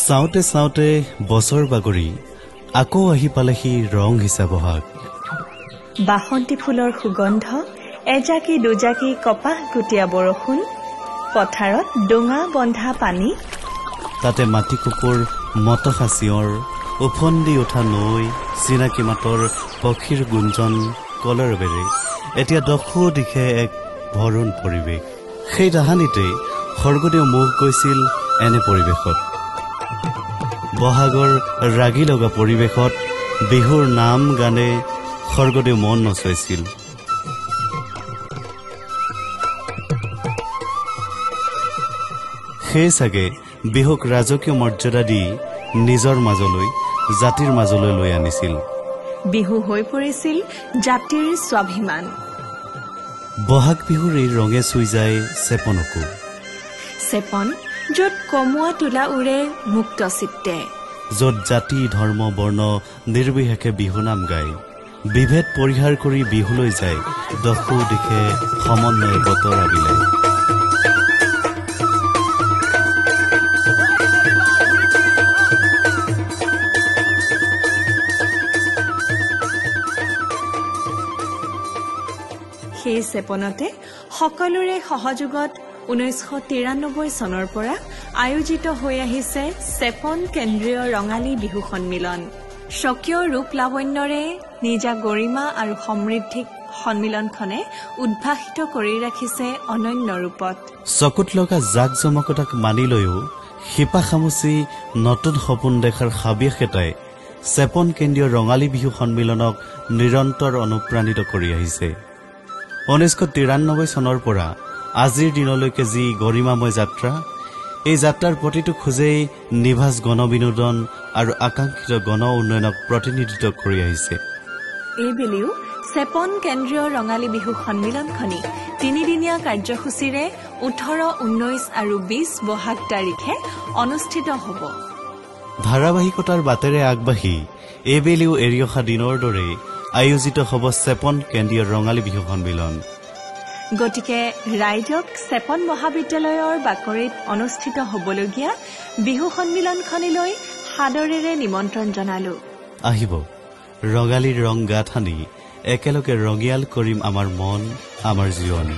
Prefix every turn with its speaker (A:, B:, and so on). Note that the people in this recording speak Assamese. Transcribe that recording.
A: চাওঁতে চাওঁতে বছৰ বাগৰি আকৌ আহি পালেহি ৰং হিচা বহাগ।
B: বাসন্তী ফুলৰ সুগন্ধ, এজাকি দুজাকি কপাহ গুটীয়া বৰষুণ, পথাৰত ডোঙা বন্ধা পানী,
A: তাতে মাটি কুকুৰ মতসা চিঞৰ, উফন্দি উঠা নৈ, চিনাকি মাতৰ পক্ষীৰ গুঞ্জন কলৰ বেৰে। এতিয়া দশো দিশে এক ভৰণ পৰিৱেশ। সেই তাহানিতে স্বৰ্গদেউ মুখ গৈছিল এনে পৰিৱেশত। বহাগৰ ৰাগি লগা পৰিৱেশত বিহুৰ নাম গানে স্বৰ্গদেউ মন নচুৱাইছিল। সেই চাগে বিহুক ৰাজকীয় মৰ্যাদা দি নিজৰ মাজলৈ, জাতিৰ মাজলৈ লৈ আনিছিল।
B: বিহু হৈ পৰিছিল জাতিৰ স্বাভিমান।
A: বহাগ বিহুৰ এই ৰঙে চুই যায় চেপনকো।
B: চেপন য'ত কমুৱা তোলা উৰে মুক্ত চিত্তে,
A: য'ত জাতি ধৰ্ম বৰ্ণ নিৰ্বিশেষে বিহুনাম গায়, বিভেদ পৰিহাৰ কৰি বিহুলৈ যায়, দশো দিশে সমন্বয় বতৰা বিলায়।
B: সেই চেপনতে সকলোৰে সহযোগত 1993 চনৰ পৰা আয়োজিত হৈ আহিছে চেপন কেন্দ্ৰীয় ৰঙালী বিহু সন্মিলন। স্বকীয় ৰূপ লাৱণ্যৰে নিজা গৰিমা আৰু সমৃদ্ধিক সন্মিলনখনে উদ্ভাসিত কৰি ৰাখিছে অনন্য ৰূপত।
A: চকুত লগা জাক জমকতাক মানি লৈও শিপা খামুচি নতুন সপোন দেখাৰ হাবিয়াস এটাই চেপন কেন্দ্ৰীয় ৰঙালী বিহু সন্মিলনক নিৰন্তৰ অনুপ্ৰাণিত কৰি আহিছে। 1993 চনৰ পৰা আজিৰ দিনলৈকে যি গৰিমাময় যাত্ৰা, এই যাত্ৰাৰ প্ৰতিটো খোজেই নিভাজ গণবিনোদন আৰু আকাংক্ষিত গণ উন্নয়নক প্ৰতিনিধিত্ব কৰি আহিছে।
B: এইবেলিও চেপন কেন্দ্ৰীয় ৰঙালী বিহু সন্মিলনখনি 3দিনীয়া কাৰ্যসূচীৰে 18, 19 আৰু 20 বহাগ তাৰিখে অনুষ্ঠিত হ'ব।
A: ধাৰাবাহিকতাৰ বাটেৰে আগবাঢ়ি এইবেলিও এৰি অহা দিনৰ দৰে আয়োজিত হ'ব চেপন কেন্দ্ৰীয় ৰঙালী বিহু সন্মিলন।
B: গতিকে ৰাইজক চেপন মহাবিদ্যালয়ৰ বাকৰিত অনুষ্ঠিত হ'বলগীয়া বিহু সন্মিলনখনিলৈ সাদৰেৰে নিমন্ত্ৰণ জনালো।
A: আহিব, ৰঙালীৰ ৰং গাঁথ সানি একেলগে ৰঙিয়াল কৰিম আমাৰ মন, আমাৰ জীৱন।